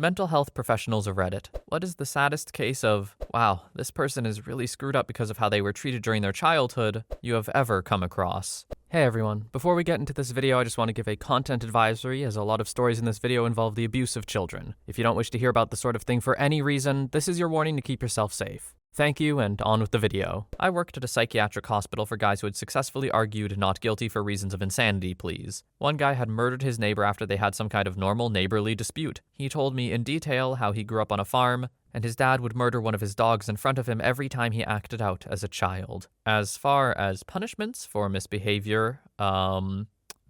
Mental health professionals of Reddit. What is the saddest case of, wow, this person is really screwed up because of how they were treated during their childhood you have ever come across? Hey everyone, before we get into this video, I just want to give a content advisory as a lot of stories in this video involve the abuse of children. If you don't wish to hear about this sort of thing for any reason, this is your warning to keep yourself safe. Thank you, and on with the video. I worked at a psychiatric hospital for guys who had successfully argued not guilty for reasons of insanity pleas. One guy had murdered his neighbor after they had some kind of normal neighborly dispute. He told me in detail how he grew up on a farm, and his dad would murder one of his dogs in front of him every time he acted out as a child. As far as punishments for misbehavior,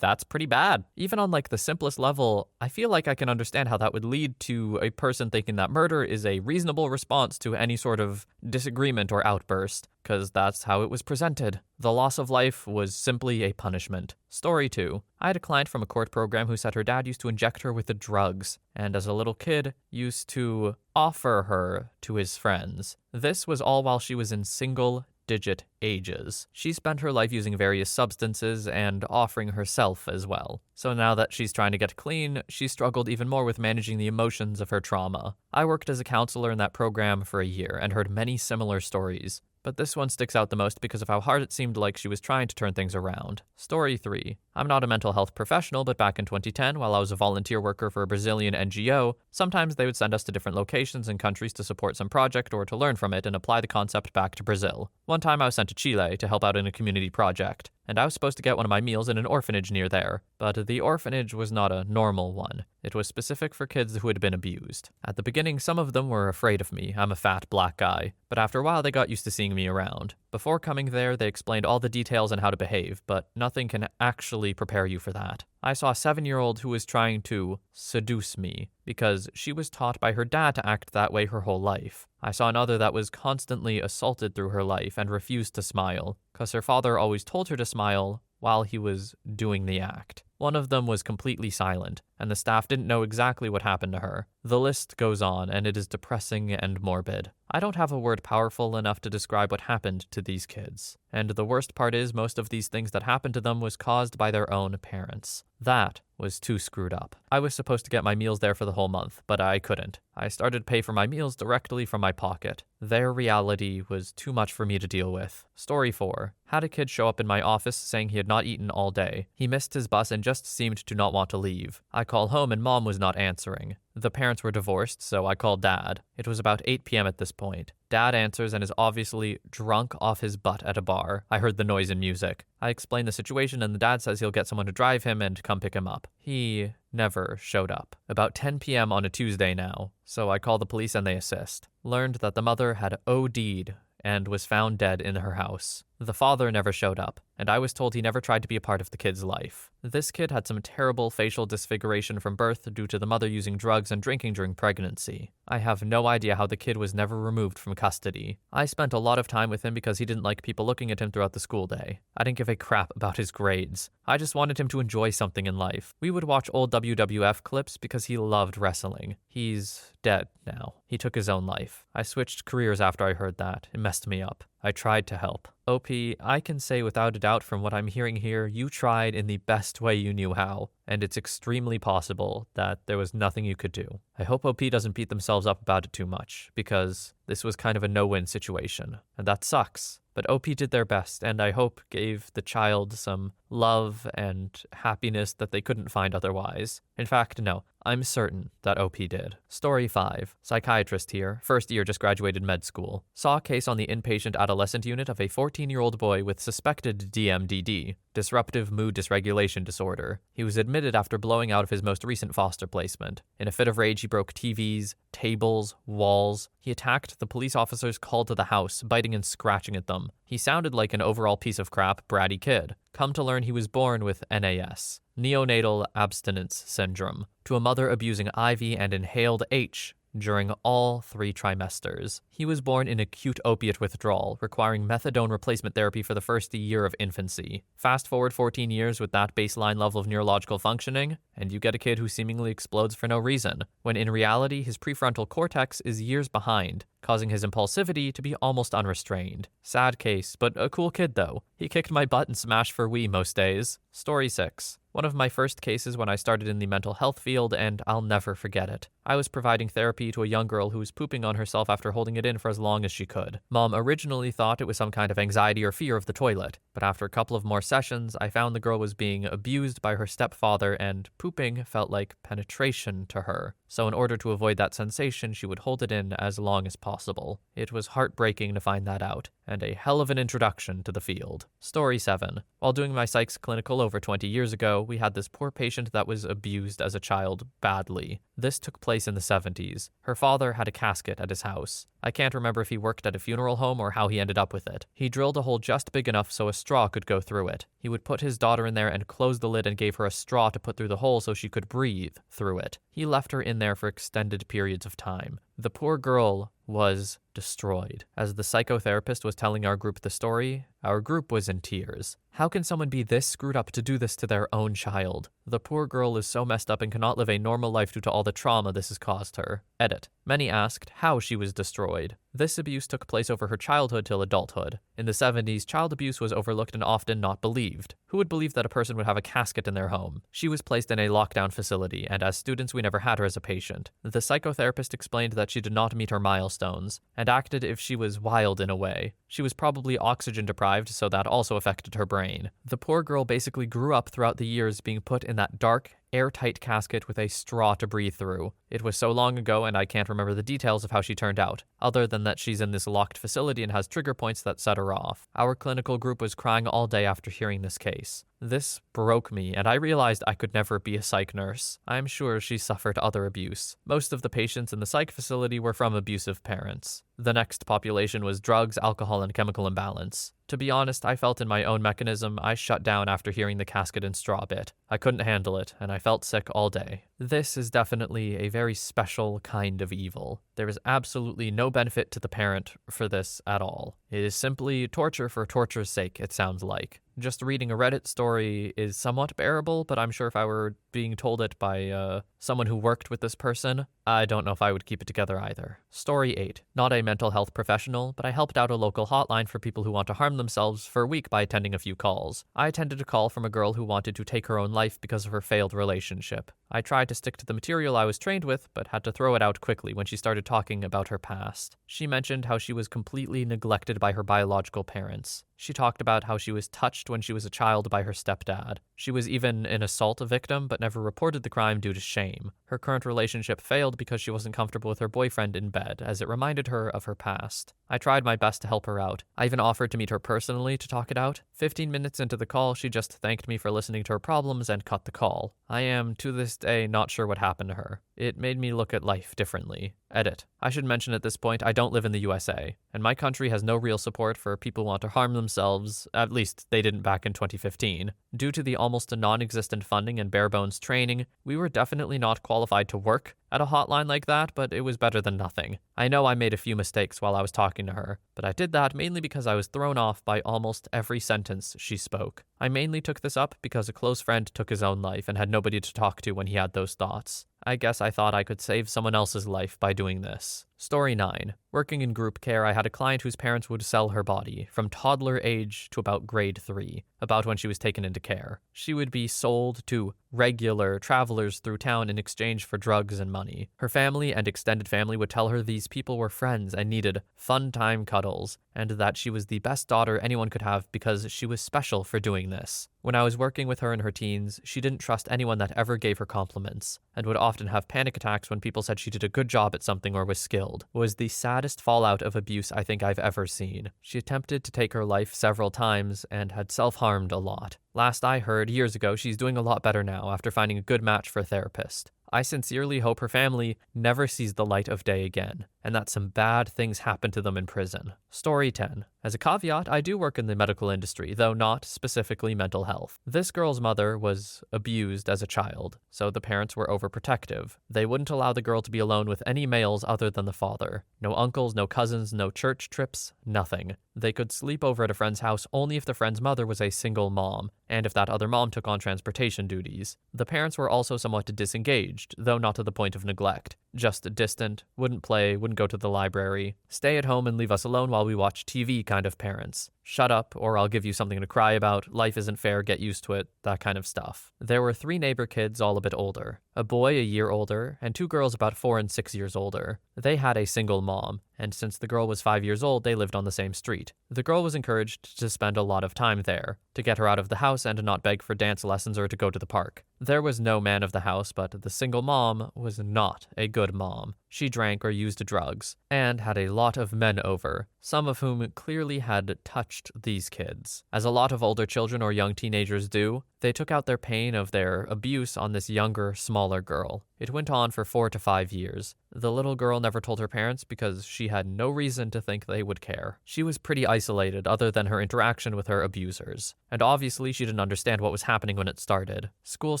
that's pretty bad. Even on like the simplest level, I feel like I can understand how that would lead to a person thinking that murder is a reasonable response to any sort of disagreement or outburst, because that's how it was presented. The loss of life was simply a punishment. Story 2. I had a client from a court program who said her dad used to inject her with the drugs, and as a little kid, used to offer her to his friends. This was all while she was in single-digit ages. She spent her life using various substances and offering herself as well. So now that she's trying to get clean, she struggled even more with managing the emotions of her trauma. I worked as a counselor in that program for a year and heard many similar stories. But this one sticks out the most because of how hard it seemed like she was trying to turn things around. Story 3. I'm not a mental health professional, but back in 2010, while I was a volunteer worker for a Brazilian NGO, sometimes they would send us to different locations and countries to support some project or to learn from it and apply the concept back to Brazil. One time I was sent to Chile to help out in a community project, and I was supposed to get one of my meals in an orphanage near there, but the orphanage was not a normal one. It was specific for kids who had been abused. At the beginning, some of them were afraid of me. I'm a fat black guy, but after a while they got used to seeing me around. Before coming there, they explained all the details on how to behave, but nothing can actually prepare you for that. I saw a 7-year-old who was trying to seduce me because she was taught by her dad to act that way her whole life. I saw another that was constantly assaulted through her life and refused to smile because her father always told her to smile while he was doing the act. One of them was completely silent, and the staff didn't know exactly what happened to her. The list goes on, and it is depressing and morbid. I don't have a word powerful enough to describe what happened to these kids. And the worst part is most of these things that happened to them was caused by their own parents. That was too screwed up. I was supposed to get my meals there for the whole month, but I couldn't. I started to pay for my meals directly from my pocket. Their reality was too much for me to deal with. Story 4. Had a kid show up in my office saying he had not eaten all day. He missed his bus and just seemed to not want to leave. I called home and mom was not answering. The parents were divorced, so I called dad. It was about 8 p.m. at this point. Dad answers and is obviously drunk off his butt at a bar. I heard the noise and music. I explain the situation and the dad says he'll get someone to drive him and come pick him up. He never showed up. About 10 p.m. on a Tuesday now, so I call the police and they assist. Learned that the mother had OD'd and was found dead in her house. The father never showed up, and I was told he never tried to be a part of the kid's life. This kid had some terrible facial disfiguration from birth due to the mother using drugs and drinking during pregnancy. I have no idea how the kid was never removed from custody. I spent a lot of time with him because he didn't like people looking at him throughout the school day. I didn't give a crap about his grades. I just wanted him to enjoy something in life. We would watch old WWF clips because he loved wrestling. He's dead now. He took his own life. I switched careers after I heard that. It messed me up. I tried to help. OP, I can say without a doubt from what I'm hearing here, you tried in the best way you knew how, and it's extremely possible that there was nothing you could do. I hope OP doesn't beat themselves up about it too much, because this was kind of a no-win situation, and that sucks. But OP did their best, and I hope gave the child some love and happiness that they couldn't find otherwise. In fact, no, I'm certain that OP did. Story 5. Psychiatrist here, first year, just graduated med school. Saw a case on the inpatient adolescent unit of a 14-year-old boy with suspected DMDD, disruptive mood dysregulation disorder. He was admitted after blowing out of his most recent foster placement. In a fit of rage, he broke TVs, tables, walls. He attacked the police officers called to the house, biting and scratching at them. He sounded like an overall piece of crap, bratty kid. Come to learn he was born with NAS, neonatal abstinence syndrome, to a mother abusing IV and inhaled H during all 3 trimesters. He was born in acute opiate withdrawal, requiring methadone replacement therapy for the first year of infancy. Fast forward 14 years with that baseline level of neurological functioning, and you get a kid who seemingly explodes for no reason, when in reality his prefrontal cortex is years behind, causing his impulsivity to be almost unrestrained. Sad case, but a cool kid though. He kicked my butt and smashed for Wii most days. Story 6. One of my first cases when I started in the mental health field, and I'll never forget it. I was providing therapy to a young girl who was pooping on herself after holding it in for as long as she could. Mom originally thought it was some kind of anxiety or fear of the toilet, but after a couple of more sessions, I found the girl was being abused by her stepfather and pooping felt like penetration to her. So in order to avoid that sensation, she would hold it in as long as possible. It was heartbreaking to find that out, and a hell of an introduction to the field. Story 7. While doing my psychs clinical over 20 years ago, we had this poor patient that was abused as a child badly. This took place in the 70s. Her father had a casket at his house. I can't remember if he worked at a funeral home or how he ended up with it. He drilled a hole just big enough so a straw could go through it. He would put his daughter in there and close the lid and gave her a straw to put through the hole so she could breathe through it. He left her in there for extended periods of time. The poor girl was destroyed. As the psychotherapist was telling our group the story, our group was in tears. How can someone be this screwed up to do this to their own child? The poor girl is so messed up and cannot live a normal life due to all the trauma this has caused her. Edit. Many asked how she was destroyed. This abuse took place over her childhood till adulthood. In the 70s, child abuse was overlooked and often not believed. Who would believe that a person would have a casket in their home? She was placed in a lockdown facility, and as students we never had her as a patient. The psychotherapist explained that she did not meet her milestones, and acted if she was wild in a way. She was probably oxygen deprived, so that also affected her brain. The poor girl basically grew up throughout the years being put in that dark, airtight casket with a straw to breathe through. It was so long ago and I can't remember the details of how she turned out, other than that she's in this locked facility and has trigger points that set her off. Our clinical group was crying all day after hearing this case. This broke me, and I realized I could never be a psych nurse. I'm sure she suffered other abuse. Most of the patients in the psych facility were from abusive parents. The next population was drugs, alcohol, and chemical imbalance. To be honest, I felt in my own mechanism I shut down after hearing the casket and straw bit. I couldn't handle it, and I felt sick all day. This is definitely a very special kind of evil. There is absolutely no benefit to the parent for this at all. It is simply torture for torture's sake, it sounds like. Just reading a Reddit story is somewhat bearable, but I'm sure if I were being told it by someone who worked with this person, I don't know if I would keep it together either. Story 8. Not a mental health professional, but I helped out a local hotline for people who want to harm themselves for a week by attending a few calls. I attended a call from a girl who wanted to take her own life because of her failed relationship. I tried to stick to the material I was trained with, but had to throw it out quickly when she started talking about her past. She mentioned how she was completely neglected by her biological parents. She talked about how she was touched when she was a child by her stepdad. She was even an assault victim, but never reported the crime due to shame. Her current relationship failed because she wasn't comfortable with her boyfriend in bed, as it reminded her of her past. I tried my best to help her out. I even offered to meet her personally to talk it out. 15 minutes into the call, she just thanked me for listening to her problems and cut the call. I am, to this day, not sure what happened to her. It made me look at life differently. Edit. I should mention at this point, I don't live in the USA, and my country has no real support for people who want to harm themselves, at least they didn't back in 2015. Due to the almost non-existent funding and bare-bones training, we were definitely not qualified to work at a hotline like that, but it was better than nothing. I know I made a few mistakes while I was talking to her, but I did that mainly because I was thrown off by almost every sentence she spoke. I mainly took this up because a close friend took his own life and had nobody to talk to when he had those thoughts. I guess I thought I could save someone else's life by doing this. Story 9. Working in group care, I had a client whose parents would sell her body, from toddler age to about grade 3, about when she was taken into care. She would be sold to regular travelers through town in exchange for drugs and money. Her family and extended family would tell her these people were friends and needed fun time cuddles, and that she was the best daughter anyone could have because she was special for doing this. When I was working with her in her teens, she didn't trust anyone that ever gave her compliments, and would often have panic attacks when people said she did a good job at something or was skilled. It was the saddest fallout of abuse I think I've ever seen. She attempted to take her life several times and had self-harmed a lot. Last I heard, years ago, she's doing a lot better now after finding a good match for a therapist. I sincerely hope her family never sees the light of day again, and that some bad things happen to them in prison. Story 10. As a caveat, I do work in the medical industry, though not specifically mental health. This girl's mother was abused as a child, so the parents were overprotective. They wouldn't allow the girl to be alone with any males other than the father. No uncles, no cousins, no church trips, nothing. They could sleep over at a friend's house only if the friend's mother was a single mom, and if that other mom took on transportation duties. The parents were also somewhat disengaged, though not to the point of neglect. just distant, wouldn't play, wouldn't go to the library, stay at home and leave us alone while we watch TV kind of parents. Shut up, or I'll give you something to cry about, life isn't fair, get used to it, that kind of stuff. There were 3 neighbor kids, all a bit older. A boy a year older, and 2 girls about 4 and 6 years older. They had a single mom, and since the girl was 5 years old, they lived on the same street. The girl was encouraged to spend a lot of time there, to get her out of the house and to not beg for dance lessons or to go to the park. There was no man of the house, but the single mom was not a good mom. She drank or used drugs, and had a lot of men over, some of whom clearly had touched these kids. As a lot of older children or young teenagers do, they took out their pain of their abuse on this younger, smaller girl. It went on for 4 to 5 years. The little girl never told her parents because she had no reason to think they would care. She was pretty isolated other than her interaction with her abusers. And obviously she didn't understand what was happening when it started. Schools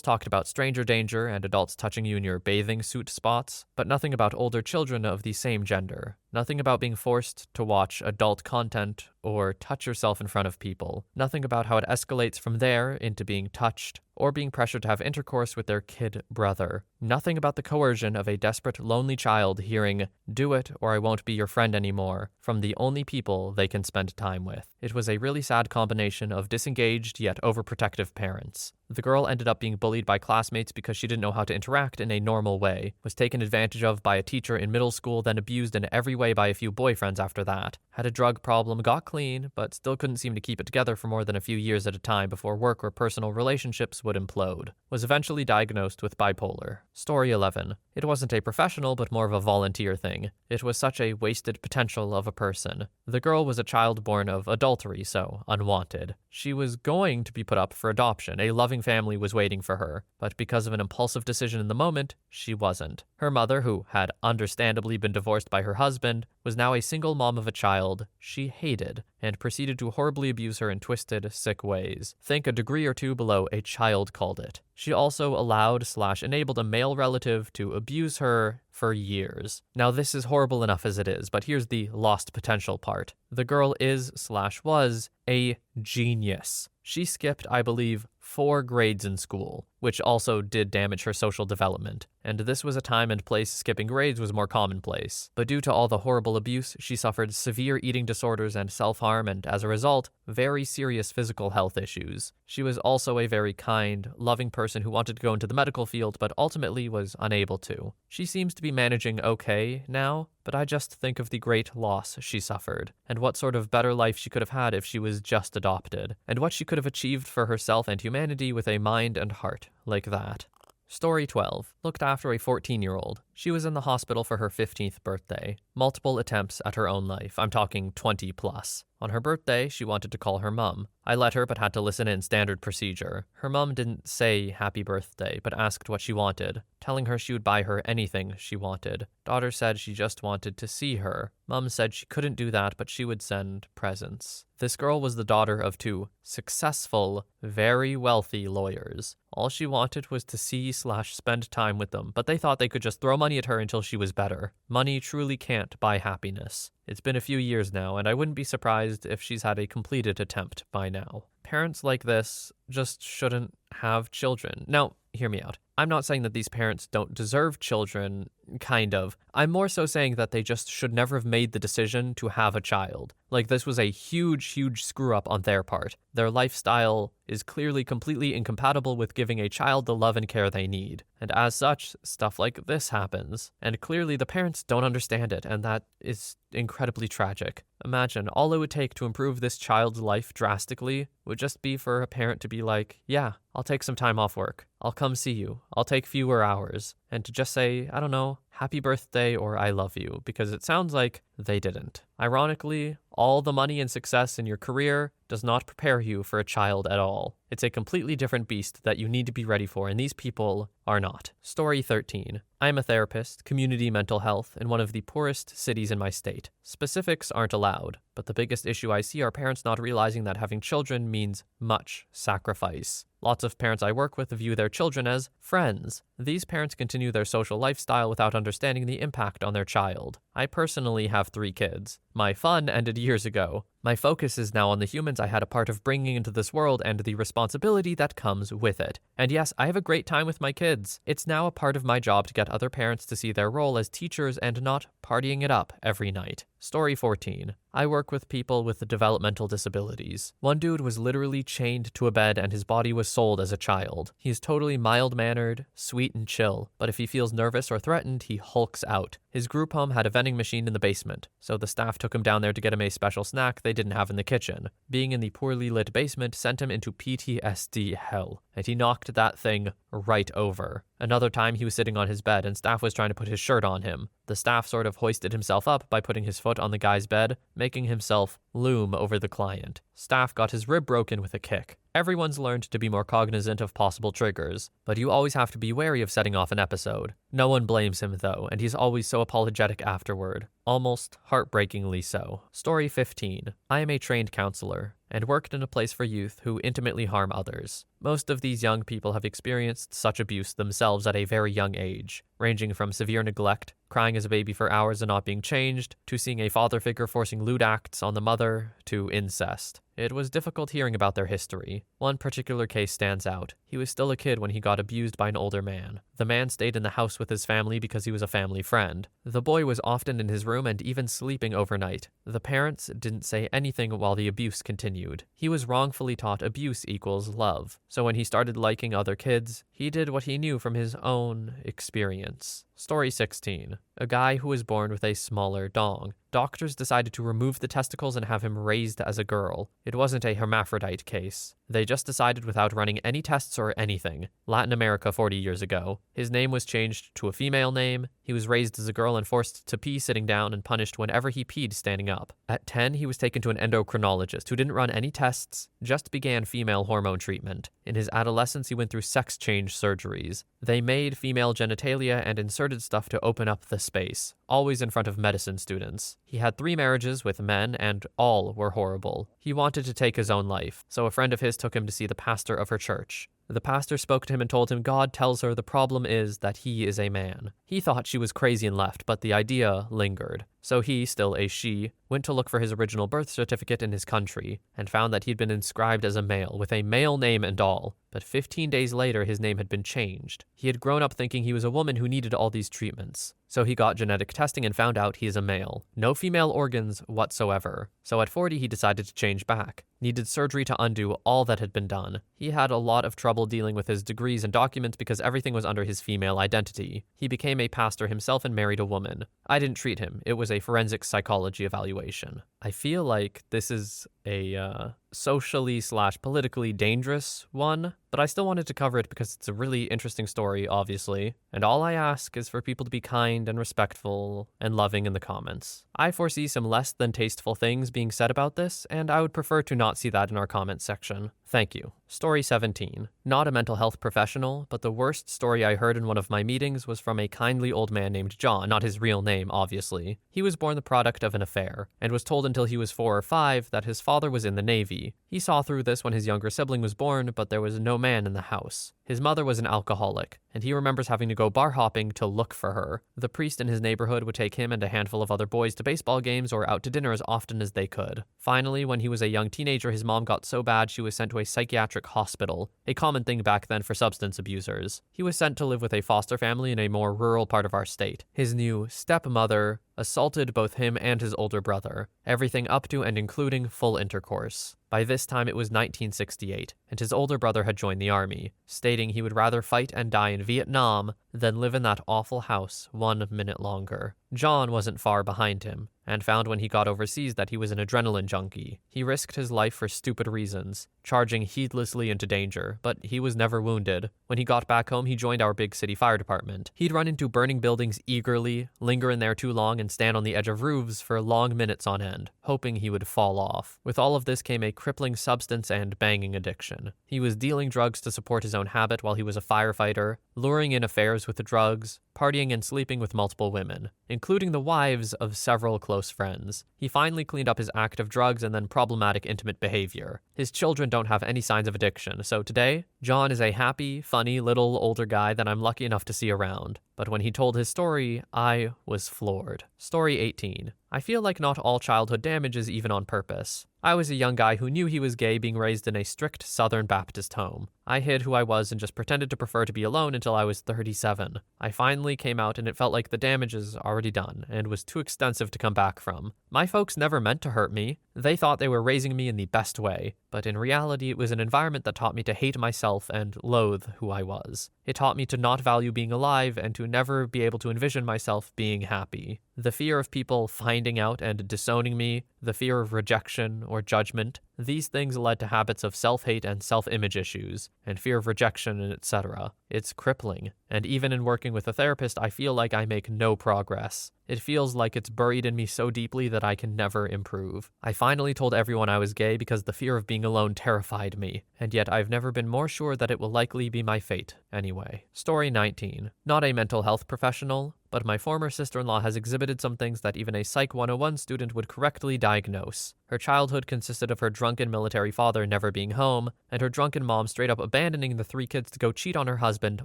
talked about stranger danger and adults touching you in your bathing suit spots, but nothing about older children of the same gender. Nothing about being forced to watch adult content or touch yourself in front of people. Nothing about how it escalates from there into being touched or being pressured to have intercourse with their kid brother. Nothing about the coercion of a desperate, lonely child hearing, "Do it or I won't be your friend anymore," from the only people they can spend time with. It was a really sad combination of disengaged yet overprotective parents. The girl ended up being bullied by classmates because she didn't know how to interact in a normal way, was taken advantage of by a teacher in middle school, then abused in every way by a few boyfriends after that, had a drug problem, got clean, but still couldn't seem to keep it together for more than a few years at a time before work or personal relationships would implode, was eventually diagnosed with bipolar. Story 11. It wasn't a professional, but more of a volunteer thing. It was such a wasted potential of a person. The girl was a child born of adultery, so unwanted. She was going to be put up for adoption. A loving family was waiting for her, but because of an impulsive decision in the moment, she wasn't. Her mother, who had understandably been divorced by her husband, was now a single mom of a child she hated and proceeded to horribly abuse her in twisted, sick ways. Think a degree or 2 below a child called it. She also allowed/enabled a male relative to abuse her for years. Now this is horrible enough as it is, but here's the lost potential part. The girl is/was a genius. She skipped, I believe, 4 grades in school, which also did damage her social development. And this was a time and place skipping grades was more commonplace. But due to all the horrible abuse, she suffered severe eating disorders and self-harm, and as a result, very serious physical health issues. She was also a very kind, loving person who wanted to go into the medical field, but ultimately was unable to. She seems to be managing okay now, but I just think of the great loss she suffered, and what sort of better life she could have had if she was just adopted, and what she could have achieved for herself and humanity with a mind and heart like that. Story 12. Looked after a 14-year-old. She was in the hospital for her 15th birthday. Multiple attempts at her own life. I'm talking 20 plus. On her birthday, she wanted to call her mum. I let her, but had to listen in, standard procedure. Her mum didn't say happy birthday, but asked what she wanted, telling her she would buy her anything she wanted. Daughter said she just wanted to see her. Mum said she couldn't do that, but she would send presents. This girl was the daughter of 2 successful, very wealthy lawyers. All she wanted was to see/spend time with them, but they thought they could just throw money at her until she was better. Money truly can't buy happiness. It's been a few years now, and I wouldn't be surprised if she's had a completed attempt by now. Parents like this just shouldn't have children. Now, hear me out. I'm not saying that these parents don't deserve children, kind of. I'm more so saying that they just should never have made the decision to have a child. Like, this was a huge, huge screw up on their part. Their lifestyle is clearly completely incompatible with giving a child the love and care they need. And as such, stuff like this happens. And clearly the parents don't understand it, and that is incredibly tragic. Imagine, all it would take to improve this child's life drastically would just be for a parent to be like, yeah, I'll take some time off work. I'll come see you. I'll take fewer hours. And to just say, I don't know, happy birthday or I love you, because it sounds like they didn't. Ironically, all the money and success in your career does not prepare you for a child at all. It's a completely different beast that you need to be ready for, and these people are not. Story 13. I am a therapist, community mental health, in one of the poorest cities in my state. Specifics aren't allowed, but the biggest issue I see are parents not realizing that having children means much sacrifice. Lots of parents I work with view their children as friends. These parents continue their social lifestyle without understanding the impact on their child. I personally have 3 kids. My fun ended years ago. My focus is now on the humans I had a part of bringing into this world and the responsibility that comes with it. And yes, I have a great time with my kids. It's now a part of my job to get other parents to see their role as teachers and not partying it up every night. Story 14. I work with people with developmental disabilities. One dude was literally chained to a bed and his body was sold as a child. He is totally mild-mannered, sweet and chill, but if he feels nervous or threatened, he hulks out. His group home had a vending machine in the basement, so the staff took him down there to get him a special snack they didn't have in the kitchen. Being in the poorly lit basement sent him into PTSD hell, and he knocked that thing right over. Another time he was sitting on his bed and staff was trying to put his shirt on him. The staff sort of hoisted himself up by putting his foot on the guy's bed, making himself loom over the client. Staff got his rib broken with a kick. Everyone's learned to be more cognizant of possible triggers, but you always have to be wary of setting off an episode. No one blames him though, and he's always so apologetic afterward. Almost heartbreakingly so. Story 15. I am a trained counselor and worked in a place for youth who intimately harm others. Most of these young people have experienced such abuse themselves at a very young age, ranging from severe neglect, crying as a baby for hours and not being changed, to seeing a father figure forcing lewd acts on the mother, to incest. It was difficult hearing about their history. One particular case stands out. He was still a kid when he got abused by an older man. The man stayed in the house with his family because he was a family friend. The boy was often in his room and even sleeping overnight. The parents didn't say anything while the abuse continued. He was wrongfully taught abuse equals love. So when he started liking other kids, he did what he knew from his own experience. Story 16. A guy who was born with a smaller dong. Doctors decided to remove the testicles and have him raised as a girl. It wasn't a hermaphrodite case. They just decided without running any tests or anything. Latin America 40 years ago. His name was changed to a female name. He was raised as a girl and forced to pee sitting down and punished whenever he peed standing up. At 10, he was taken to an endocrinologist who didn't run any tests, just began female hormone treatment. In his adolescence, he went through sex change surgeries. They made female genitalia and inserted stuff to open up the space, always in front of medicine students. He had 3 marriages with men and all were horrible. He wanted to take his own life, so a friend of his took him to see the pastor of her church. The pastor spoke to him and told him God tells her the problem is that he is a man. He thought she was crazy and left, but the idea lingered. So he, still a she, went to look for his original birth certificate in his country and found that he'd been inscribed as a male, with a male name and all. But 15 days later, his name had been changed. He had grown up thinking he was a woman who needed all these treatments. So he got genetic testing and found out he is a male. No female organs whatsoever. So at 40, he decided to change back. Needed surgery to undo all that had been done. He had a lot of trouble dealing with his degrees and documents because everything was under his female identity. He became a pastor himself and married a woman. I didn't treat him. It was a forensic psychology evaluation. I feel like this is a socially/politically dangerous one, but I still wanted to cover it because it's a really interesting story, obviously, and all I ask is for people to be kind and respectful and loving in the comments. I foresee some less than tasteful things being said about this, and I would prefer to not see that in our comments section. Thank you. Story 17. Not a mental health professional, but the worst story I heard in one of my meetings was from a kindly old man named John, not his real name, obviously. He was born the product of an affair, and was told until he was 4 or 5 that his father was in the Navy. He saw through this when his younger sibling was born, but there was no man in the house. His mother was an alcoholic, and he remembers having to go bar hopping to look for her. The priest in his neighborhood would take him and a handful of other boys to baseball games or out to dinner as often as they could. Finally, when he was a young teenager, his mom got so bad she was sent to a psychiatric hospital, a common thing back then for substance abusers. He was sent to live with a foster family in a more rural part of our state. His new stepmother assaulted both him and his older brother, everything up to and including full intercourse. By this time it was 1968, and his older brother had joined the army, stating he would rather fight and die in Vietnam than live in that awful house 1 minute longer. John wasn't far behind him, and found when he got overseas that he was an adrenaline junkie. He risked his life for stupid reasons, charging heedlessly into danger, but he was never wounded. When he got back home, he joined our big city fire department. He'd run into burning buildings eagerly, linger in there too long, and stand on the edge of roofs for long minutes on end, hoping he would fall off. With all of this came a crippling substance and banging addiction. He was dealing drugs to support his own habit while he was a firefighter, luring in affairs with the drugs, partying and sleeping with multiple women, including the wives of several close friends. He finally cleaned up his act of drugs and then problematic intimate behavior. His children don't have any signs of addiction, so today, John is a happy, funny, little older guy that I'm lucky enough to see around. but when he told his story, I was floored. Story 18. I feel like not all childhood damage is even on purpose. I was a young guy who knew he was gay, being raised in a strict Southern Baptist home. I hid who I was and just pretended to prefer to be alone until I was 37. I finally came out and it felt like the damage is already done and was too extensive to come back from. My folks never meant to hurt me. They thought they were raising me in the best way, but in reality it was an environment that taught me to hate myself and loathe who I was. It taught me to not value being alive and to never be able to envision myself being happy. The fear of people finding out and disowning me, the fear of rejection or judgment, these things led to habits of self-hate and self-image issues, and fear of rejection and etc. It's crippling, and even in working with a therapist, I feel like I make no progress. It feels like it's buried in me so deeply that I can never improve. I finally told everyone I was gay because the fear of being alone terrified me, and yet I've never been more sure that it will likely be my fate anyway. Story 19. Not a mental health professional, but my former sister-in-law has exhibited some things that even a Psych 101 student would correctly diagnose. Her childhood consisted of her drunken military father never being home, and her drunken mom straight up abandoning the 3 kids to go cheat on her husband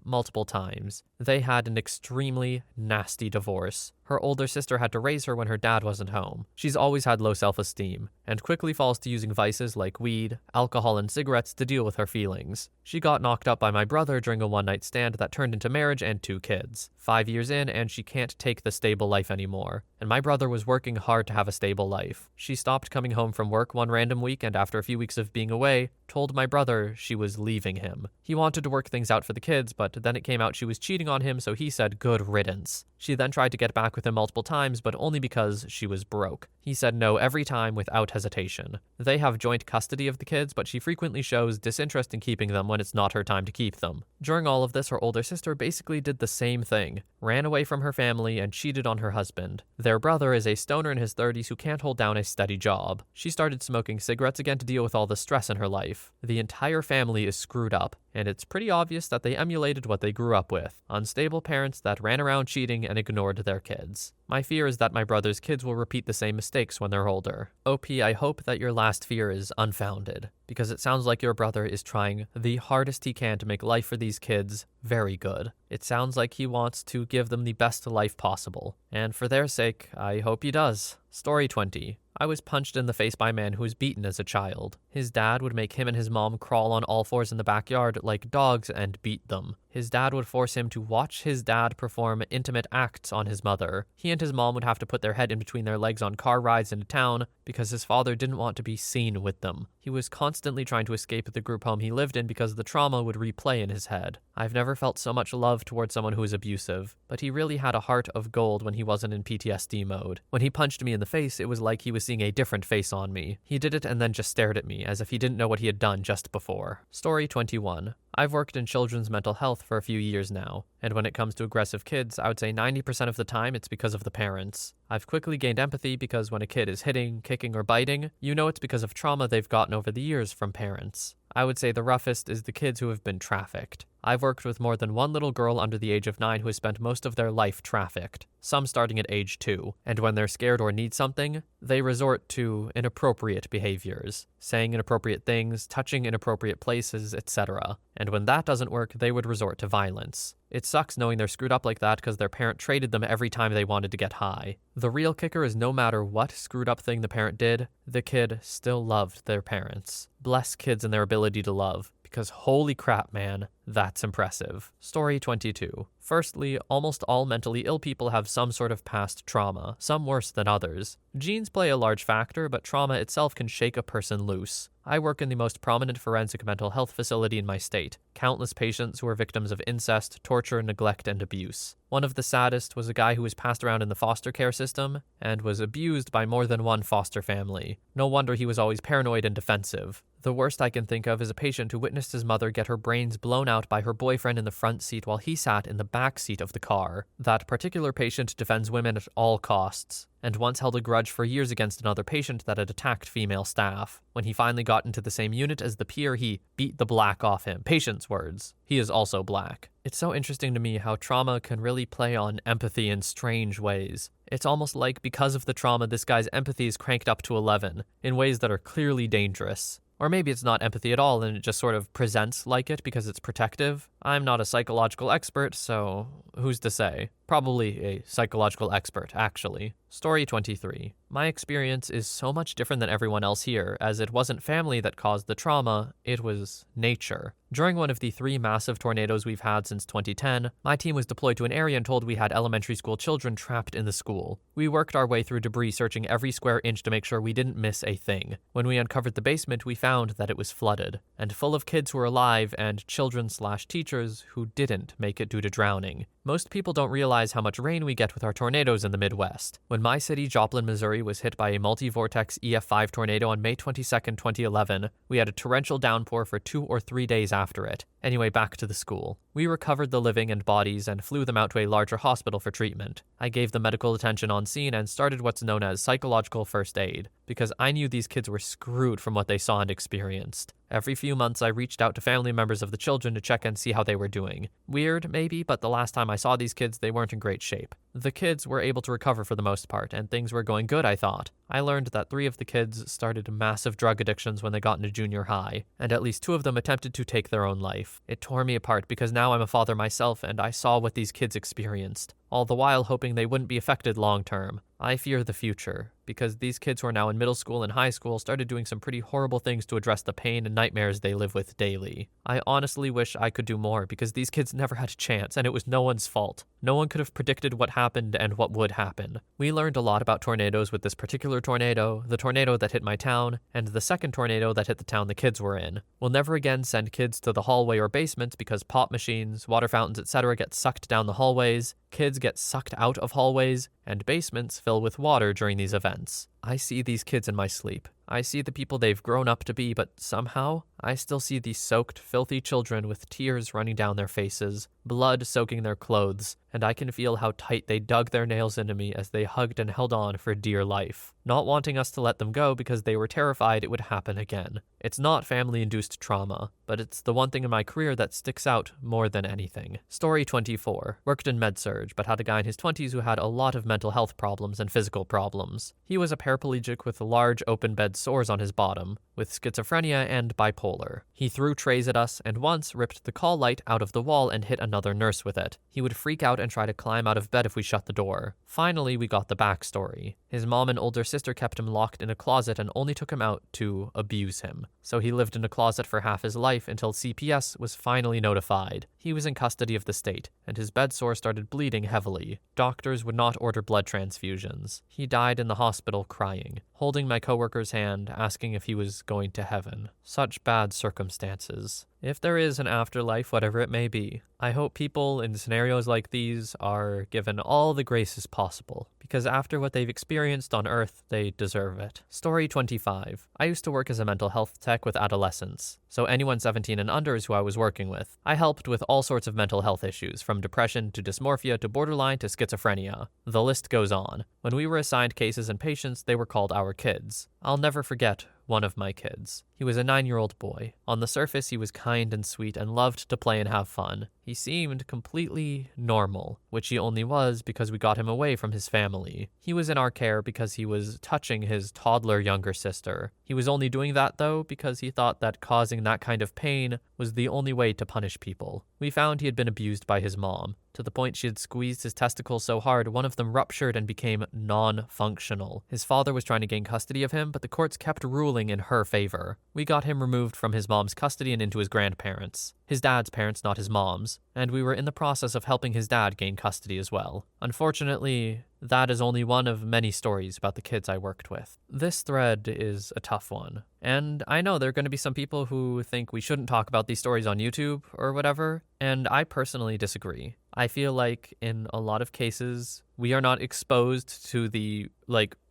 multiple times. They had an extremely nasty divorce. Her older sister had to raise her when her dad wasn't home. She's always had low self-esteem, and quickly falls to using vices like weed, alcohol, and cigarettes to deal with her feelings. She got knocked up by my brother during a one-night stand that turned into marriage and 2 kids. 5 years in, and she can't take the stable life anymore. And my brother was working hard to have a stable life. She stopped coming home from work one random week, and after a few weeks of being away, told my brother she was leaving him. He wanted to work things out for the kids, but then it came out she was cheating on him, so he said good riddance. She then tried to get back with him multiple times, but only because she was broke. He said no every time without hesitation. They have joint custody of the kids, but she frequently shows disinterest in keeping them when it's not her time to keep them. During all of this, her older sister basically did the same thing, ran away from her family and cheated on her husband. Their brother is a stoner in his 30s who can't hold down a steady job. She started smoking cigarettes again to deal with all the stress in her life. The entire family is screwed up, and it's pretty obvious that they emulated what they grew up with, unstable parents that ran around cheating and ignored their kids. My fear is that my brother's kids will repeat the same mistakes when they're older. OP, I hope that your last fear is unfounded, because it sounds like your brother is trying the hardest he can to make life for these kids very good. It sounds like he wants to give them the best life possible, and for their sake, I hope he does. Story 20. I was punched in the face by a man who was beaten as a child. His dad would make him and his mom crawl on all fours in the backyard like dogs and beat them. His dad would force him to watch his dad perform intimate acts on his mother. He and his mom would have to put their head in between their legs on car rides into town because his father didn't want to be seen with them. He was constantly trying to escape the group home he lived in because the trauma would replay in his head. I've never felt so much love towards someone who was abusive, but he really had a heart of gold when he wasn't in PTSD mode. When he punched me in the face, it was like he was seeing a different face on me. He did it and then just stared at me as if he didn't know what he had done just before. Story 21. I've worked in children's mental health for a few years now, and when it comes to aggressive kids, I would say 90% of the time it's because of the parents. I've quickly gained empathy because when a kid is hitting, kicking, or biting, you know it's because of trauma they've gotten over the years from parents. I would say the roughest is the kids who have been trafficked. I've worked with more than one little girl under the age of 9 who has spent most of their life trafficked, some starting at age 2, and when they're scared or need something, they resort to inappropriate behaviors, saying inappropriate things, touching inappropriate places, etc. And when that doesn't work, they would resort to violence. It sucks knowing they're screwed up like that because their parent traded them every time they wanted to get high. The real kicker is no matter what screwed up thing the parent did, the kid still loved their parents. Bless kids and their ability to love, because holy crap, man, that's impressive. Story 22. Firstly, almost all mentally ill people have some sort of past trauma, some worse than others. Genes play a large factor, but trauma itself can shake a person loose. I work in the most prominent forensic mental health facility in my state. Countless patients who are victims of incest, torture, neglect, and abuse. One of the saddest was a guy who was passed around in the foster care system and was abused by more than one foster family. No wonder he was always paranoid and defensive. The worst I can think of is a patient who witnessed his mother get her brains blown out by her boyfriend in the front seat while he sat in the back seat of the car. That particular patient defends women at all costs, and once held a grudge for years against another patient that had attacked female staff. When he finally got into the same unit as the peer, he beat the black off him. Patient's words. He is also black. It's so interesting to me how trauma can really play on empathy in strange ways. It's almost like because of the trauma, this guy's empathy is cranked up to 11 in ways that are clearly dangerous. Or maybe it's not empathy at all and it just sort of presents like it because it's protective. I'm not a psychological expert, so who's to say? Probably a psychological expert, actually. Story 23. My experience is so much different than everyone else here, as it wasn't family that caused the trauma, it was nature. During one of the 3 massive tornadoes we've had since 2010, my team was deployed to an area and told we had elementary school children trapped in the school. We worked our way through debris, searching every square inch to make sure we didn't miss a thing. When we uncovered the basement, we found that it was flooded, and full of kids who were alive and children/teachers who didn't make it due to drowning. Most people don't realize how much rain we get with our tornadoes in the Midwest. When my city, Joplin, Missouri, was hit by a multi-vortex EF5 tornado on May 22nd, 2011, we had a torrential downpour for 2 or 3 days after it. Anyway, back to the school. We recovered the living and bodies and flew them out to a larger hospital for treatment. I gave them medical attention on scene and started what's known as psychological first aid, because I knew these kids were screwed from what they saw and experienced. Every few months, I reached out to family members of the children to check and see how they were doing. Weird, maybe, but the last time I saw these kids, they weren't in great shape. The kids were able to recover for the most part, and things were going good, I thought. I learned that 3 of the kids started massive drug addictions when they got into junior high, and at least 2 of them attempted to take their own life. It tore me apart because now I'm a father myself, and I saw what these kids experienced, all the while hoping they wouldn't be affected long term. I fear the future, because these kids who are now in middle school and high school started doing some pretty horrible things to address the pain and nightmares they live with daily. I honestly wish I could do more, because these kids never had a chance, and it was no one's fault. No one could have predicted what happened and what would happen. We learned a lot about tornadoes with this particular tornado, the tornado that hit my town, and the second tornado that hit the town the kids were in. We'll never again send kids to the hallway or basement because pop machines, water fountains, etc. get sucked down the hallways, kids get sucked out of hallways, and basements fill with water during these events. I see these kids in my sleep. I see the people they've grown up to be, but somehow, I still see these soaked, filthy children with tears running down their faces, blood soaking their clothes, and I can feel how tight they dug their nails into me as they hugged and held on for dear life, not wanting us to let them go because they were terrified it would happen again. It's not family-induced trauma, but it's the one thing in my career that sticks out more than anything. Story 24. Worked in med-surg, but had a guy in his 20s who had a lot of mental health problems and physical problems. He was a paraplegic with large open bed sores on his bottom, with schizophrenia and bipolar. He threw trays at us and once ripped the call light out of the wall and hit another nurse with it. He would freak out and try to climb out of bed if we shut the door. Finally, we got the backstory. His mom and older sister kept him locked in a closet and only took him out to abuse him. So he lived in a closet for half his life until CPS was finally notified. He was in custody of the state, and his bed sore started bleeding heavily. Doctors would not order blood transfusions. He died in the hospital crying, holding my coworker's hand, asking if he was going to heaven. Such bad circumstances. If there is an afterlife, whatever it may be, I hope people in scenarios like these are given all the graces possible, because after what they've experienced on Earth, they deserve it. Story 25. I used to work as a mental health tech with adolescents, so anyone 17 and under is who I was working with. I helped with all sorts of mental health issues, from depression to dysmorphia to borderline to schizophrenia. The list goes on. When we were assigned cases and patients, they were called our kids. I'll never forget one of my kids. He was a 9-year-old boy. On the surface, he was kind and sweet and loved to play and have fun. He seemed completely normal, which he only was because we got him away from his family. He was in our care because he was touching his toddler younger sister. He was only doing that, though, because he thought that causing that kind of pain was the only way to punish people. We found he had been abused by his mom, to the point she had squeezed his testicles so hard one of them ruptured and became non-functional. His father was trying to gain custody of him, but the courts kept ruling in her favor. We got him removed from his mom's custody and into his grandparents. His dad's parents, not his mom's, and we were in the process of helping his dad gain custody as well. Unfortunately, that is only one of many stories about the kids I worked with. This thread is a tough one, and I know there are going to be some people who think we shouldn't talk about these stories on YouTube or whatever, and I personally disagree. I feel like in a lot of cases, we are not exposed to the,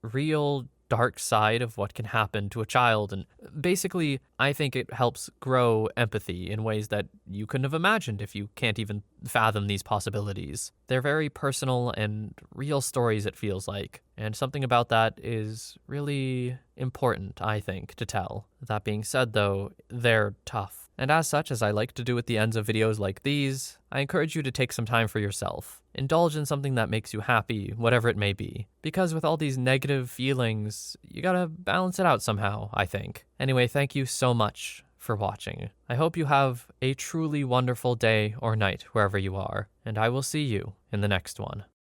real dark side of what can happen to a child, and basically, I think it helps grow empathy in ways that you couldn't have imagined if you can't even fathom these possibilities. They're very personal and real stories, it feels like, and something about that is really important, I think, to tell. That being said, though, they're tough. And as such, as I like to do at the ends of videos like these, I encourage you to take some time for yourself. Indulge in something that makes you happy, whatever it may be. Because with all these negative feelings, you gotta balance it out somehow, I think. Anyway, thank you so much for watching. I hope you have a truly wonderful day or night wherever you are, and I will see you in the next one.